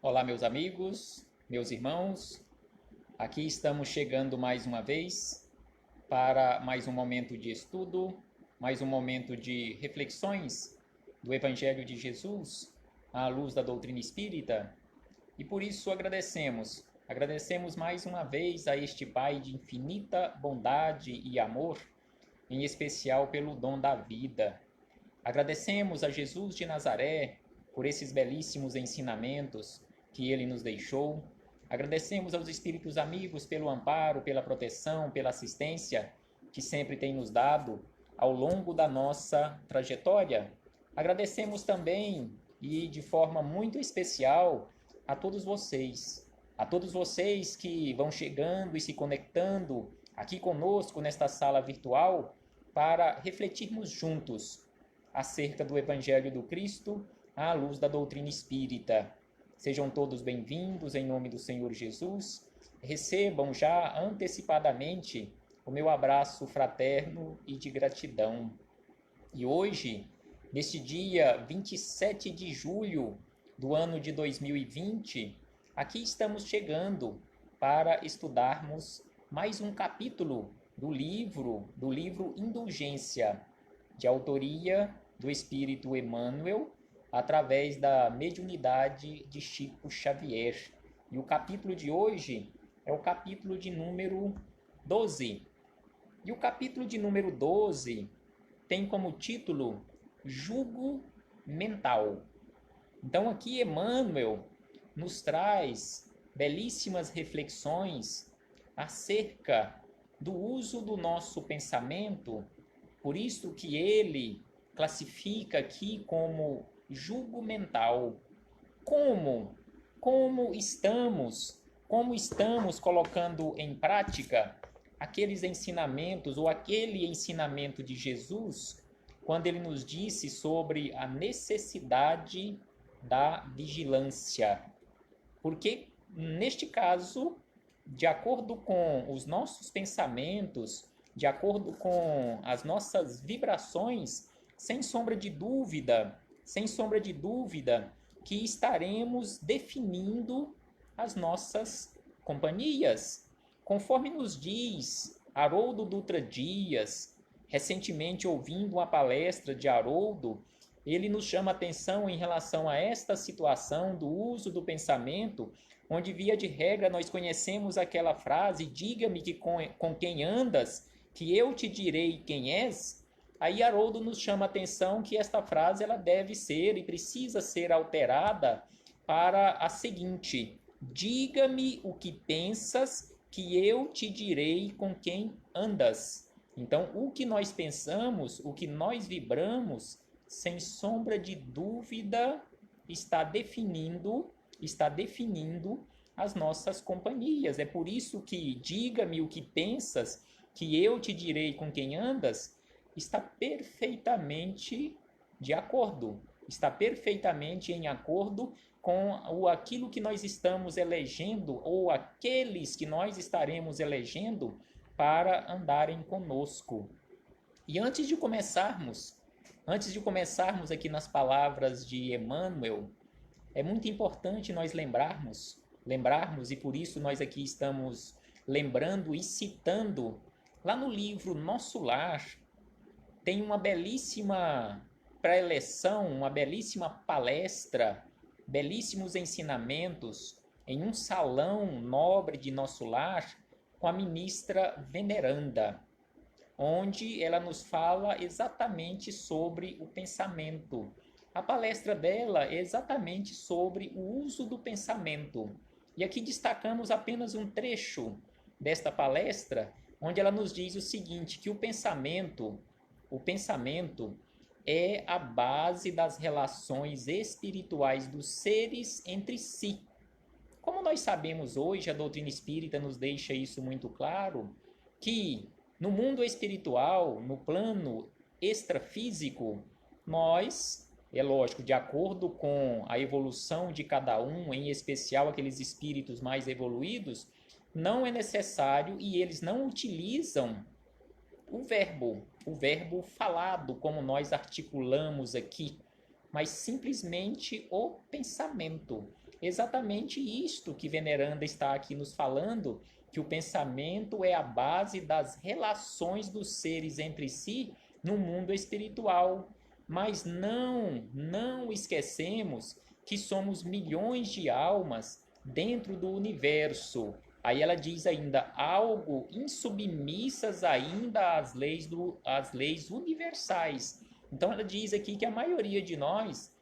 Olá, meus amigos, meus irmãos. Aqui estamos chegando mais uma vez para mais um momento de estudo, mais um momento de reflexões do Evangelho de Jesus à luz da doutrina espírita. E por isso agradecemos mais uma vez a este Pai de infinita bondade e amor, em especial pelo dom da vida. Agradecemos a Jesus de Nazaré por esses belíssimos ensinamentos que ele nos deixou. Agradecemos aos espíritos amigos pelo amparo, pela proteção, pela assistência que sempre tem nos dado ao longo da nossa trajetória. Agradecemos também e de forma muito especial a todos vocês que vão chegando e se conectando aqui conosco nesta sala virtual para refletirmos juntos acerca do Evangelho do Cristo à luz da doutrina espírita. Sejam todos bem-vindos em nome do Senhor Jesus. Recebam já antecipadamente o meu abraço fraterno e de gratidão. E hoje, neste dia 27 de julho do ano de 2020, aqui estamos chegando para estudarmos mais um capítulo do livro Indulgência, de autoria do Espírito Emmanuel, através da mediunidade de Chico Xavier. E o capítulo de hoje é o capítulo de número 12. E o capítulo de número 12 tem como título Jugo Mental. Então aqui Emmanuel nos traz belíssimas reflexões acerca do uso do nosso pensamento, por isso que ele classifica aqui como jugo mental. Como estamos colocando em prática aqueles ensinamentos ou aquele ensinamento de Jesus quando ele nos disse sobre a necessidade da vigilância. Porque neste caso, de acordo com os nossos pensamentos, de acordo com as nossas vibrações, sem sombra de dúvida, que estaremos definindo as nossas companhias. Conforme nos diz Haroldo Dutra Dias, recentemente ouvindo uma palestra de Haroldo, ele nos chama atenção em relação a esta situação do uso do pensamento, onde via de regra nós conhecemos aquela frase, diga-me que com quem andas, que eu te direi quem és. Aí Haroldo nos chama a atenção que esta frase ela deve ser e precisa ser alterada para a seguinte: diga-me o que pensas, que eu te direi com quem andas. Então, o que nós pensamos, o que nós vibramos, sem sombra de dúvida, está definindo as nossas companhias. É por isso que diga-me o que pensas, que eu te direi com quem andas, está perfeitamente de acordo, está perfeitamente em acordo com aquilo que nós estamos elegendo ou aqueles que nós estaremos elegendo para andarem conosco. E antes de começarmos aqui nas palavras de Emmanuel, é muito importante nós lembrarmos, e por isso nós aqui estamos lembrando e citando, lá no livro Nosso Lar, tem uma belíssima preleção, uma belíssima palestra, belíssimos ensinamentos em um salão nobre de Nosso Lar com a ministra veneranda, onde ela nos fala exatamente sobre o pensamento. A palestra dela é exatamente sobre o uso do pensamento. E aqui destacamos apenas um trecho desta palestra, onde ela nos diz o seguinte, que o pensamento é a base das relações espirituais dos seres entre si. Como nós sabemos hoje, a doutrina espírita nos deixa isso muito claro, que no mundo espiritual, no plano extrafísico, nós, é lógico, de acordo com a evolução de cada um, em especial aqueles espíritos mais evoluídos, não é necessário e eles não utilizam o verbo falado, como nós articulamos aqui, mas simplesmente o pensamento. exatamente isto que Veneranda está aqui nos falando, que o pensamento é a base das relações dos seres entre si no mundo espiritual. Mas não esquecemos que somos milhões de almas dentro do universo. Aí ela diz ainda algo insubmissas ainda às leis universais. Então ela diz aqui que a maioria de nós,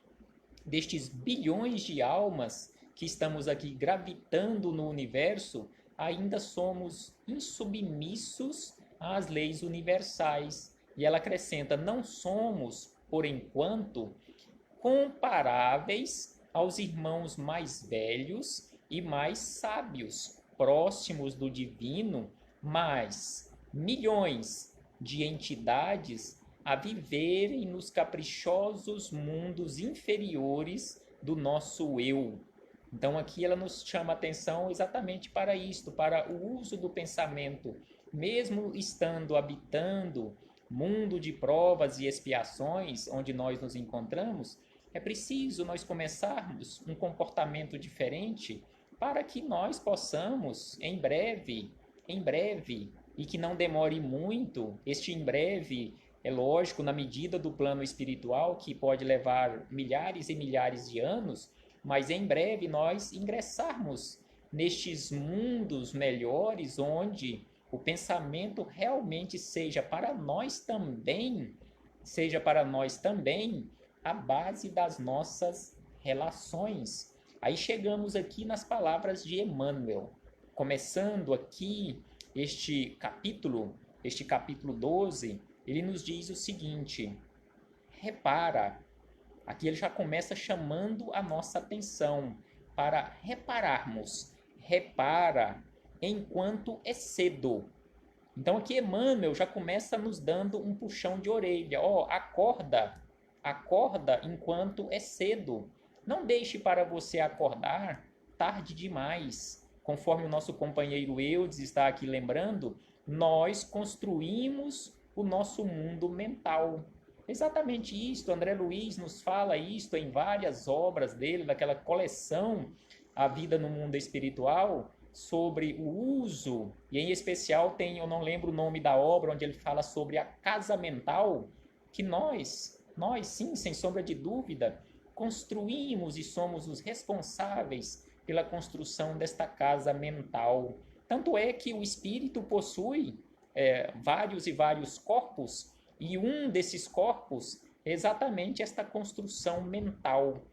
destes bilhões de almas que estamos aqui gravitando no universo, ainda somos insubmissos às leis universais. E ela acrescenta: não somos, por enquanto, comparáveis aos irmãos mais velhos e mais sábios, próximos do divino, mas milhões de entidades a viverem nos caprichosos mundos inferiores do nosso eu. Então aqui ela nos chama a atenção exatamente para isto, para o uso do pensamento. Mesmo estando habitando mundo de provas e expiações, onde nós nos encontramos, é preciso nós começarmos um comportamento diferente para que nós possamos, em breve, e que não demore muito, este em breve, é lógico, na medida do plano espiritual, que pode levar milhares e milhares de anos, mas em breve nós ingressarmos nestes mundos melhores, onde o pensamento realmente seja para nós também a base das nossas relações. Aí chegamos aqui nas palavras de Emmanuel, começando aqui este capítulo 12, ele nos diz o seguinte: repara, aqui ele já começa chamando a nossa atenção para repararmos. Repara enquanto é cedo. Então aqui Emmanuel já começa nos dando um puxão de orelha. Acorda enquanto é cedo. Não deixe para você acordar tarde demais. Conforme o nosso companheiro Eudes está aqui lembrando, nós construímos o nosso mundo mental. Exatamente isto, André Luiz nos fala isto em várias obras dele, daquela coleção A Vida no Mundo Espiritual, sobre o uso, e em especial tem, eu não lembro o nome da obra, onde ele fala sobre a casa mental, que nós sim, sem sombra de dúvida, construímos e somos os responsáveis pela construção desta casa mental. Tanto é que o espírito possui vários e vários corpos, e um desses corpos é exatamente esta construção mental,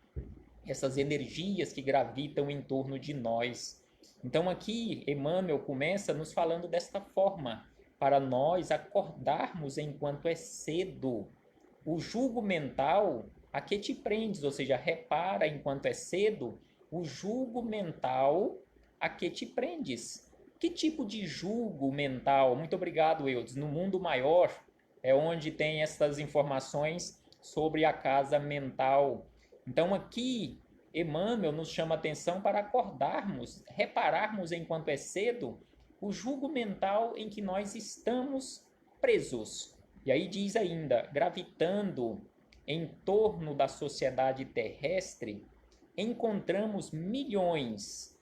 essas energias que gravitam em torno de nós. Então aqui Emmanuel começa nos falando desta forma, para nós acordarmos enquanto é cedo. O jugo mental a que te prendes, ou seja, repara enquanto é cedo, o jugo mental a que te prendes. Que tipo de jugo mental? Muito obrigado, Eudes. No mundo maior é onde tem essas informações sobre a casa mental. Então aqui Emmanuel nos chama a atenção para acordarmos, repararmos enquanto é cedo o jugo mental em que nós estamos presos. E aí diz ainda, gravitando em torno da sociedade terrestre, encontramos milhões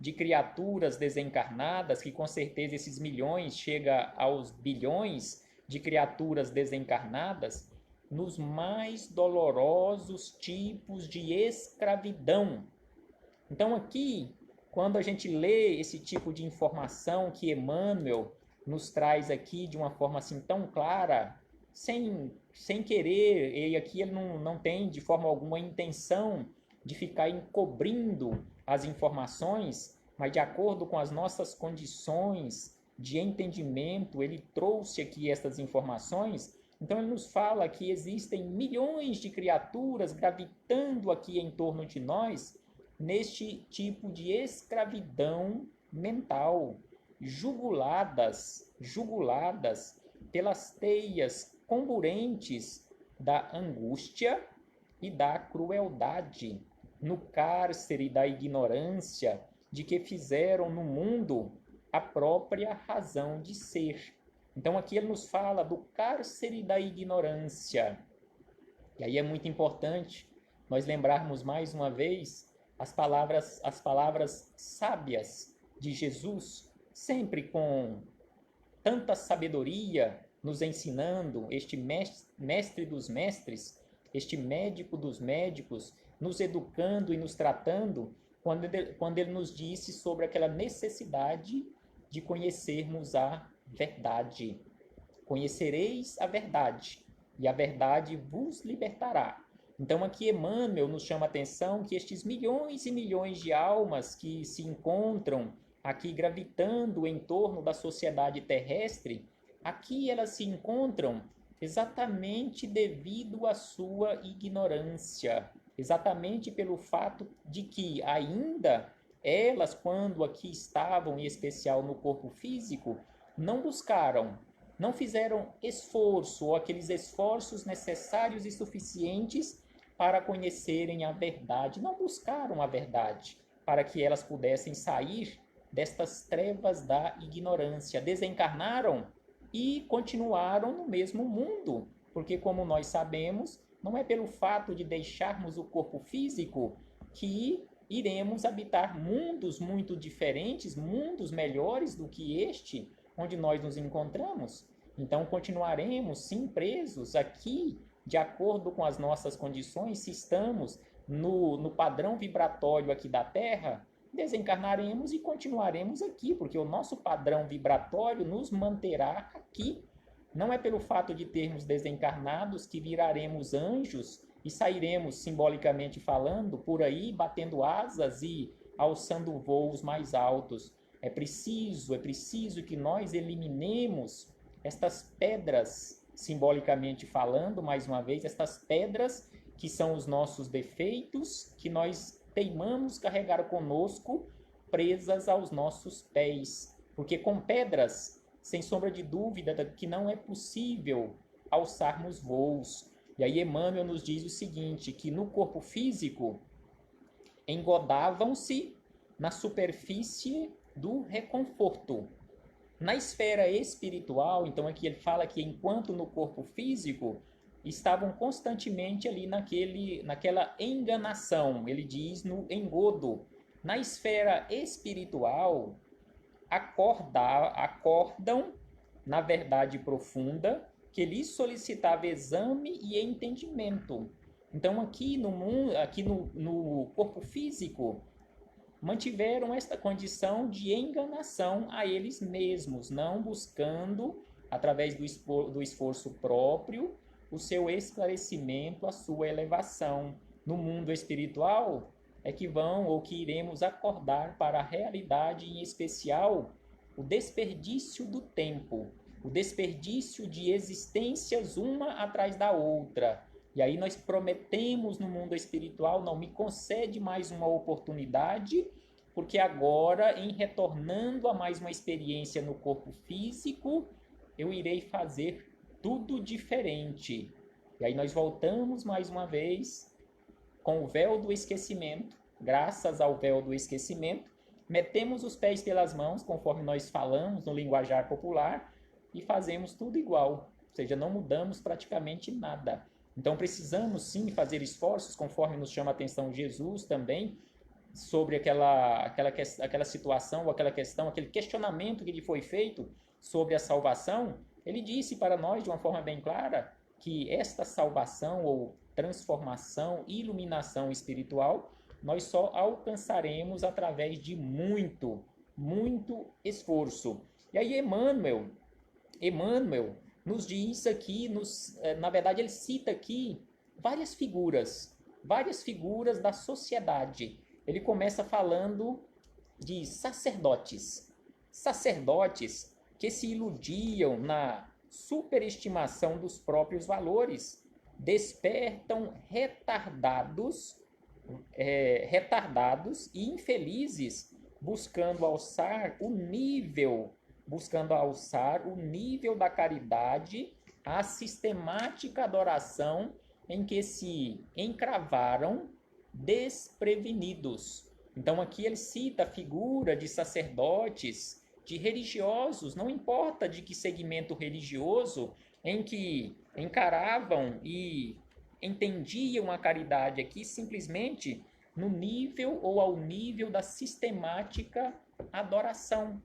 de criaturas desencarnadas, que com certeza esses milhões chega aos bilhões de criaturas desencarnadas, nos mais dolorosos tipos de escravidão. Então aqui, quando a gente lê esse tipo de informação que Emmanuel nos traz aqui de uma forma assim tão clara, sem querer, e aqui ele não tem de forma alguma a intenção de ficar encobrindo as informações, mas de acordo com as nossas condições de entendimento, ele trouxe aqui estas informações. Então ele nos fala que existem milhões de criaturas gravitando aqui em torno de nós, neste tipo de escravidão mental, juguladas pelas teias comburentes da angústia e da crueldade, no cárcere da ignorância de que fizeram no mundo a própria razão de ser. Então aqui ele nos fala do cárcere da ignorância. E aí é muito importante nós lembrarmos mais uma vez as palavras sábias de Jesus, sempre com tanta sabedoria, nos ensinando, este mestre dos mestres, este médico dos médicos, nos educando e nos tratando, quando ele nos disse sobre aquela necessidade de conhecermos a verdade. Conhecereis a verdade, e a verdade vos libertará. Então aqui Emmanuel nos chama a atenção que estes milhões e milhões de almas que se encontram aqui gravitando em torno da sociedade terrestre, aqui elas se encontram exatamente devido à sua ignorância, exatamente pelo fato de que ainda elas, quando aqui estavam, em especial no corpo físico, não buscaram, não fizeram esforço, ou aqueles esforços necessários e suficientes para conhecerem a verdade, não buscaram a verdade, para que elas pudessem sair destas trevas da ignorância. Desencarnaram e continuaram no mesmo mundo, porque, como nós sabemos, não é pelo fato de deixarmos o corpo físico que iremos habitar mundos muito diferentes, mundos melhores do que este onde nós nos encontramos. Então continuaremos sim presos aqui, de acordo com as nossas condições. Se estamos no padrão vibratório aqui da Terra, desencarnaremos e continuaremos aqui, porque o nosso padrão vibratório nos manterá aqui. Não é pelo fato de termos desencarnados que viraremos anjos e sairemos, simbolicamente falando, por aí batendo asas e alçando voos mais altos. É preciso que nós eliminemos estas pedras, simbolicamente falando, mais uma vez, estas pedras que são os nossos defeitos, que nós teimamos carregar conosco, presas aos nossos pés. Porque com pedras, sem sombra de dúvida, que não é possível alçarmos voos. E aí Emmanuel nos diz o seguinte, que no corpo físico engodavam-se na superfície do reconforto. Na esfera espiritual, então aqui ele fala que enquanto no corpo físico estavam constantemente ali naquela enganação, ele diz no engodo. Na esfera espiritual, acordam na verdade profunda que lhes solicitava exame e entendimento. Então aqui no mundo, aqui no corpo físico, mantiveram esta condição de enganação a eles mesmos, não buscando, através do esforço próprio, o seu esclarecimento, a sua elevação. No mundo espiritual é que vão ou que iremos acordar para a realidade, em especial o desperdício do tempo, o desperdício de existências uma atrás da outra. E aí nós prometemos no mundo espiritual, não me concede mais uma oportunidade, porque agora, em retornando a mais uma experiência no corpo físico, eu irei fazer tudo diferente. E aí nós voltamos mais uma vez com o véu do esquecimento, graças ao véu do esquecimento, metemos os pés pelas mãos, conforme nós falamos no linguajar popular, e fazemos tudo igual, ou seja, não mudamos praticamente nada. Então precisamos sim fazer esforços, conforme nos chama a atenção Jesus também, sobre aquela situação, ou aquela questão, aquele questionamento que lhe foi feito sobre a salvação. Ele disse para nós de uma forma bem clara que esta salvação ou transformação, iluminação espiritual, nós só alcançaremos através de muito esforço. E aí Emmanuel nos diz aqui, na verdade ele cita aqui várias figuras da sociedade. Ele começa falando de sacerdotes que se iludiam na superestimação dos próprios valores, despertam retardados e infelizes, buscando alçar o nível da caridade, a sistemática adoração em que se encravaram desprevenidos. Então aqui ele cita a figura de sacerdotes, de religiosos, não importa de que segmento religioso, em que encaravam e entendiam a caridade aqui simplesmente no nível ou ao nível da sistemática adoração.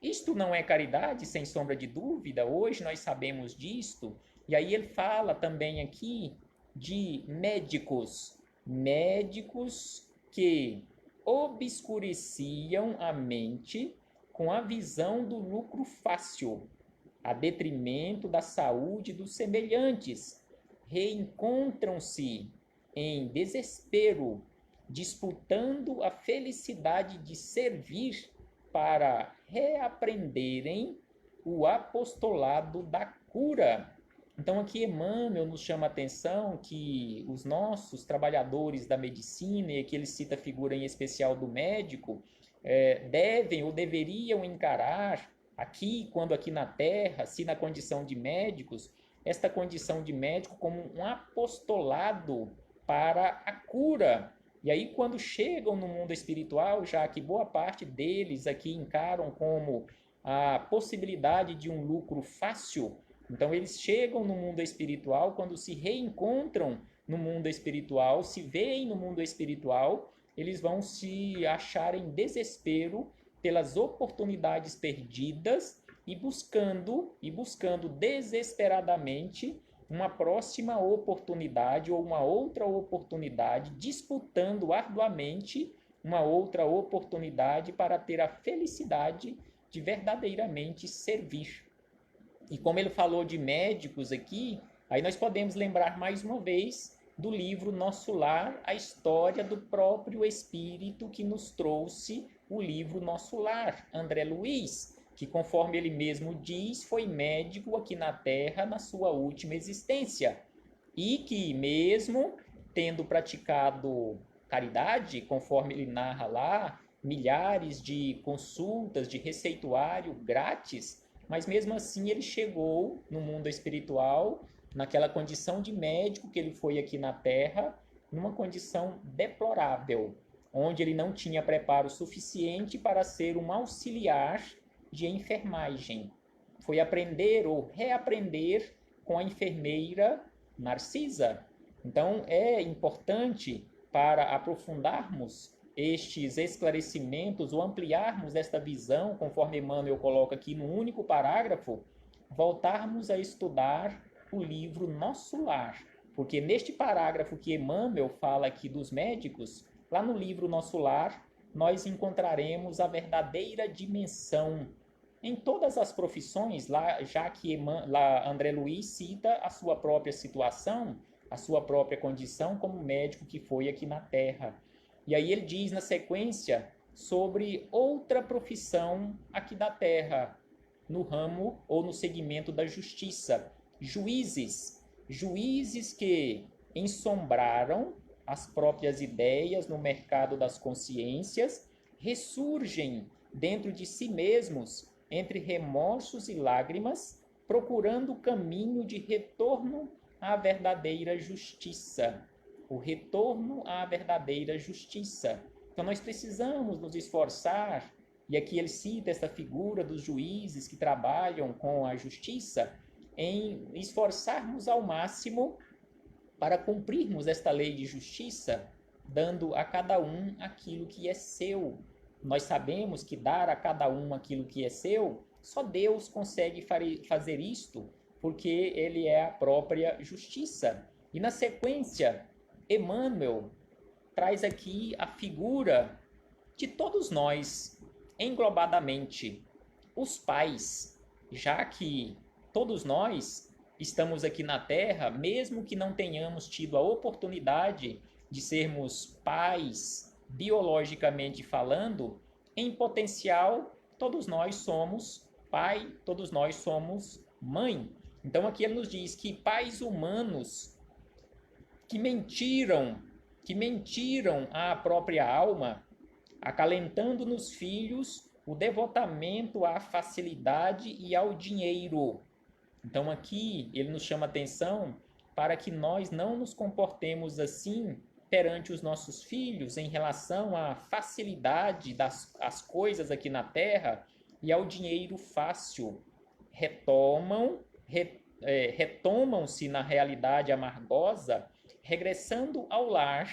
Isto não é caridade, sem sombra de dúvida, hoje nós sabemos disto. E aí ele fala também aqui de médicos que obscureciam a mente com a visão do lucro fácil, a detrimento da saúde dos semelhantes. Reencontram-se em desespero, disputando a felicidade de servir para reaprenderem o apostolado da cura. Então aqui Emmanuel nos chama a atenção que os nossos trabalhadores da medicina, e aqui ele cita a figura em especial do médico, devem ou deveriam encarar aqui, quando aqui na Terra, se na condição de médicos, esta condição de médico como um apostolado para a cura. E aí quando chegam no mundo espiritual, já que boa parte deles aqui encaram como a possibilidade de um lucro fácil, então eles chegam no mundo espiritual, quando se reencontram no mundo espiritual, se veem no mundo espiritual, eles vão se achar em desespero pelas oportunidades perdidas e buscando desesperadamente uma próxima oportunidade ou uma outra oportunidade, disputando arduamente uma outra oportunidade para ter a felicidade de verdadeiramente servir. E como ele falou de médicos aqui, aí nós podemos lembrar mais uma vez do livro Nosso Lar, a história do próprio Espírito que nos trouxe o livro Nosso Lar, André Luiz, que conforme ele mesmo diz, foi médico aqui na Terra na sua última existência. E que mesmo tendo praticado caridade, conforme ele narra lá, milhares de consultas, de receituário grátis, mas mesmo assim ele chegou no mundo espiritual, naquela condição de médico que ele foi aqui na Terra, numa condição deplorável, onde ele não tinha preparo suficiente para ser um auxiliar de enfermagem. Foi aprender ou reaprender com a enfermeira Narcisa. Então é importante, para aprofundarmos estes esclarecimentos ou ampliarmos esta visão, conforme Emmanuel coloca aqui no único parágrafo, voltarmos a estudar o livro Nosso Lar. Porque neste parágrafo que Emmanuel fala aqui dos médicos, lá no livro Nosso Lar, nós encontraremos a verdadeira dimensão em todas as profissões, lá, já que lá André Luiz cita a sua própria situação, a sua própria condição como médico que foi aqui na Terra. E aí ele diz na sequência sobre outra profissão aqui da Terra, no ramo ou no segmento da justiça. Juízes que ensombraram as próprias ideias no mercado das consciências, ressurgem dentro de si mesmos, entre remorsos e lágrimas, procurando o caminho de retorno à verdadeira justiça. O retorno à verdadeira justiça. Então nós precisamos nos esforçar, e aqui ele cita essa figura dos juízes que trabalham com a justiça, em esforçarmos ao máximo para cumprirmos esta lei de justiça, dando a cada um aquilo que é seu. Nós sabemos que dar a cada um aquilo que é seu, só Deus consegue fazer isto, porque ele é a própria justiça. E na sequência, Emmanuel traz aqui a figura de todos nós, englobadamente, os pais, já que todos nós estamos aqui na Terra, mesmo que não tenhamos tido a oportunidade de sermos pais, biologicamente falando, em potencial, todos nós somos pai, todos nós somos mãe. Então aqui ele nos diz que pais humanos que mentiram à própria alma, acalentando nos filhos o devotamento à facilidade e ao dinheiro. Então aqui ele nos chama atenção para que nós não nos comportemos assim perante os nossos filhos em relação à facilidade das coisas aqui na Terra e ao dinheiro fácil. retomam-se na realidade amargosa, regressando ao lar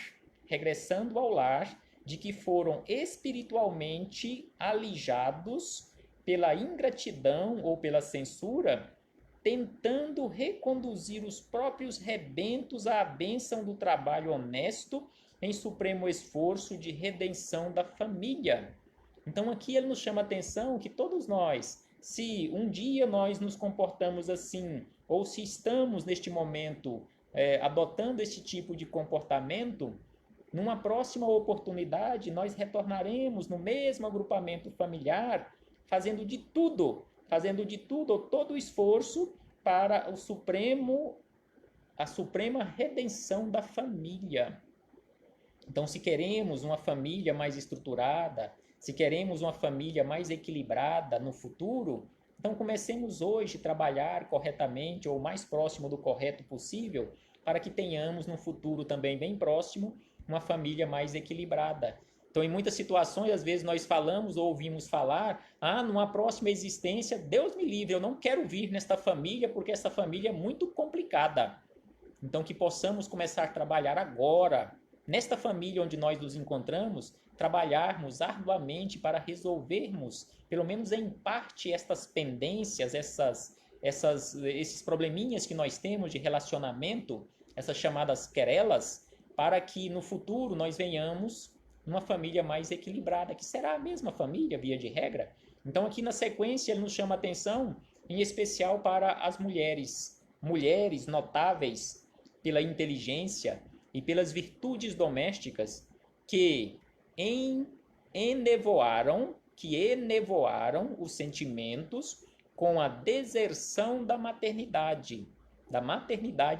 de que foram espiritualmente alijados pela ingratidão ou pela censura, tentando reconduzir os próprios rebentos à bênção do trabalho honesto em supremo esforço de redenção da família. Então aqui ele nos chama a atenção que todos nós, se um dia nós nos comportamos assim, ou se estamos neste momento adotando este tipo de comportamento, numa próxima oportunidade nós retornaremos no mesmo agrupamento familiar, fazendo de tudo, todo o esforço para a suprema redenção da família. Então, se queremos uma família mais estruturada, se queremos uma família mais equilibrada no futuro, então comecemos hoje a trabalhar corretamente ou o mais próximo do correto possível para que tenhamos no futuro também bem próximo uma família mais equilibrada. Então, em muitas situações, às vezes nós falamos ou ouvimos falar, numa próxima existência, Deus me livre, eu não quero vir nesta família porque essa família é muito complicada. Então, que possamos começar a trabalhar agora, nesta família onde nós nos encontramos, trabalharmos arduamente para resolvermos, pelo menos em parte, estas pendências, esses probleminhas que nós temos de relacionamento, essas chamadas querelas, para que no futuro nós venhamos numa família mais equilibrada, que será a mesma família, via de regra. Então aqui na sequência ele nos chama a atenção, em especial para as mulheres notáveis pela inteligência e pelas virtudes domésticas que enevoaram os sentimentos com a deserção da maternidade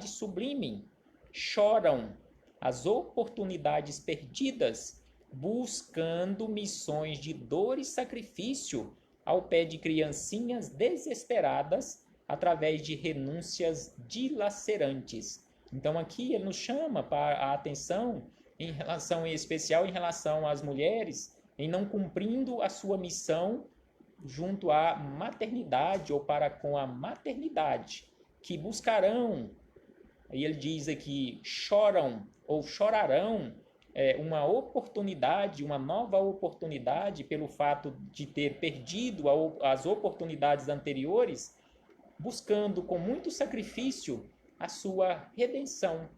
sublime, choram as oportunidades perdidas, buscando missões de dor e sacrifício ao pé de criancinhas desesperadas através de renúncias dilacerantes. Então aqui ele nos chama para a atenção em especial em relação às mulheres em não cumprindo a sua missão junto à maternidade ou para com a maternidade, que buscarão, e ele diz aqui, choram ou chorarão uma nova oportunidade pelo fato de ter perdido as oportunidades anteriores, buscando com muito sacrifício a sua redenção.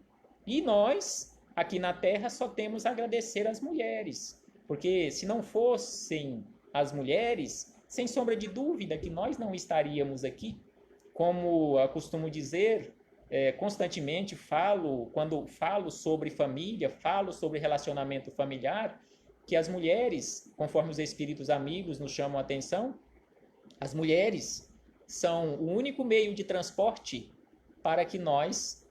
E nós, aqui na Terra, só temos a agradecer às mulheres, porque se não fossem as mulheres, sem sombra de dúvida que nós não estaríamos aqui. Como eu costumo dizer, constantemente quando falo sobre família, falo sobre relacionamento familiar, que as mulheres, conforme os espíritos amigos nos chamam a atenção, as mulheres são o único meio de transporte para que nós,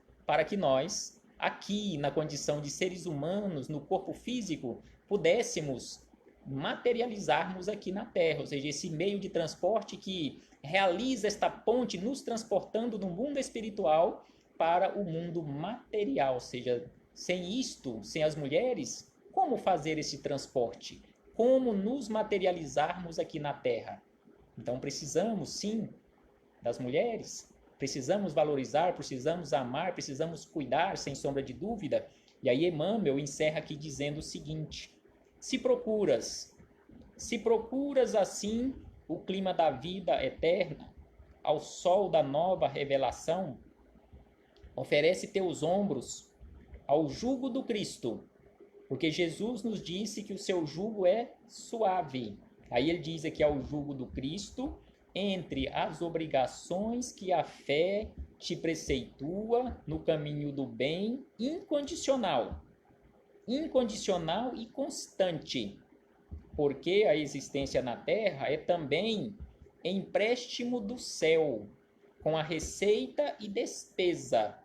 aqui na condição de seres humanos, no corpo físico, pudéssemos materializarmos aqui na Terra, ou seja, esse meio de transporte que realiza esta ponte nos transportando do mundo espiritual para o mundo material, ou seja, sem as mulheres, como fazer esse transporte? Como nos materializarmos aqui na Terra? Então precisamos sim das mulheres, precisamos valorizar, precisamos amar, precisamos cuidar, sem sombra de dúvida. E aí Emmanuel encerra aqui dizendo o seguinte: se procuras assim o clima da vida eterna, ao sol da nova revelação, oferece teus ombros ao jugo do Cristo, porque Jesus nos disse que o seu jugo é suave. Aí ele diz aqui ao jugo do Cristo, entre as obrigações que a fé te preceitua no caminho do bem incondicional e constante, porque a existência na Terra é também empréstimo do céu, com a receita e despesa,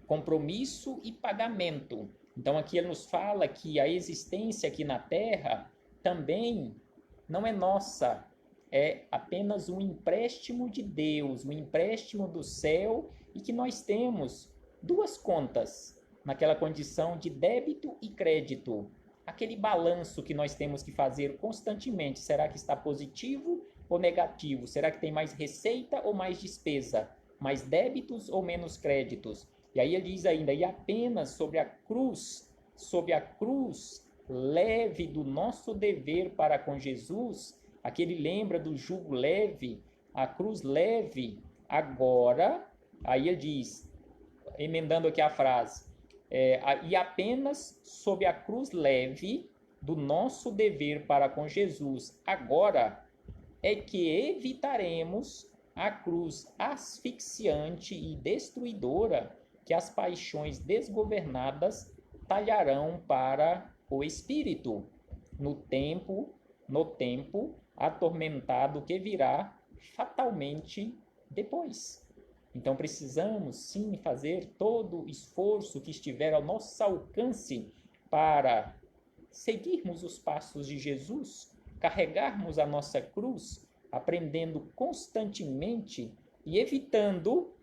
compromisso e pagamento. Então aqui ele nos fala que a existência aqui na Terra também não é nossa, é apenas um empréstimo de Deus, um empréstimo do céu, e que nós temos duas contas, naquela condição de débito e crédito. Aquele balanço que nós temos que fazer constantemente, será que está positivo ou negativo? Será que tem mais receita ou mais despesa? mais débitos ou menos créditos? E aí ele diz ainda, e apenas sobre a cruz leve do nosso dever para com Jesus, aqui ele lembra do jugo leve, a cruz leve, agora, aí ele diz, emendando aqui a frase, e apenas sob a cruz leve do nosso dever para com Jesus, agora é que evitaremos a cruz asfixiante e destruidora que as paixões desgovernadas talharão para o espírito no tempo atormentado que virá fatalmente depois. Então precisamos sim fazer todo o esforço que estiver ao nosso alcance para seguirmos os passos de Jesus, carregarmos a nossa cruz, aprendendo constantemente e evitando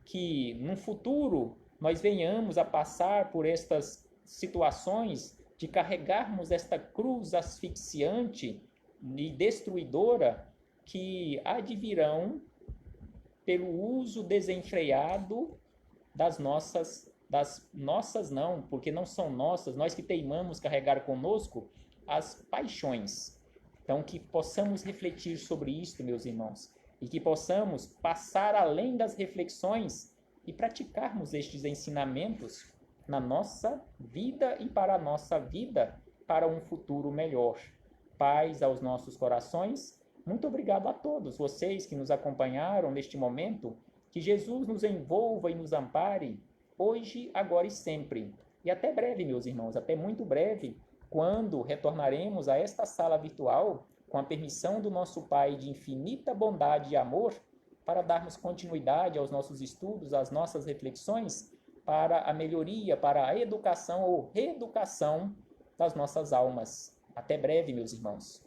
que no futuro nós venhamos a passar por estas situações de carregarmos esta cruz asfixiante e destruidora que advirão pelo uso desenfreado das nossas não, porque não são nossas, nós que teimamos carregar conosco as paixões. Então, que possamos refletir sobre isto, meus irmãos, e que possamos passar além das reflexões e praticarmos estes ensinamentos na nossa vida e para a nossa vida, para um futuro melhor. Paz aos nossos corações. Muito obrigado a todos vocês que nos acompanharam neste momento. Que Jesus nos envolva e nos ampare, hoje, agora e sempre. E até breve, meus irmãos, até muito breve, quando retornaremos a esta sala virtual, com a permissão do nosso Pai de infinita bondade e amor, para darmos continuidade aos nossos estudos, às nossas reflexões, para a melhoria, para a educação ou reeducação das nossas almas. Até breve, meus irmãos.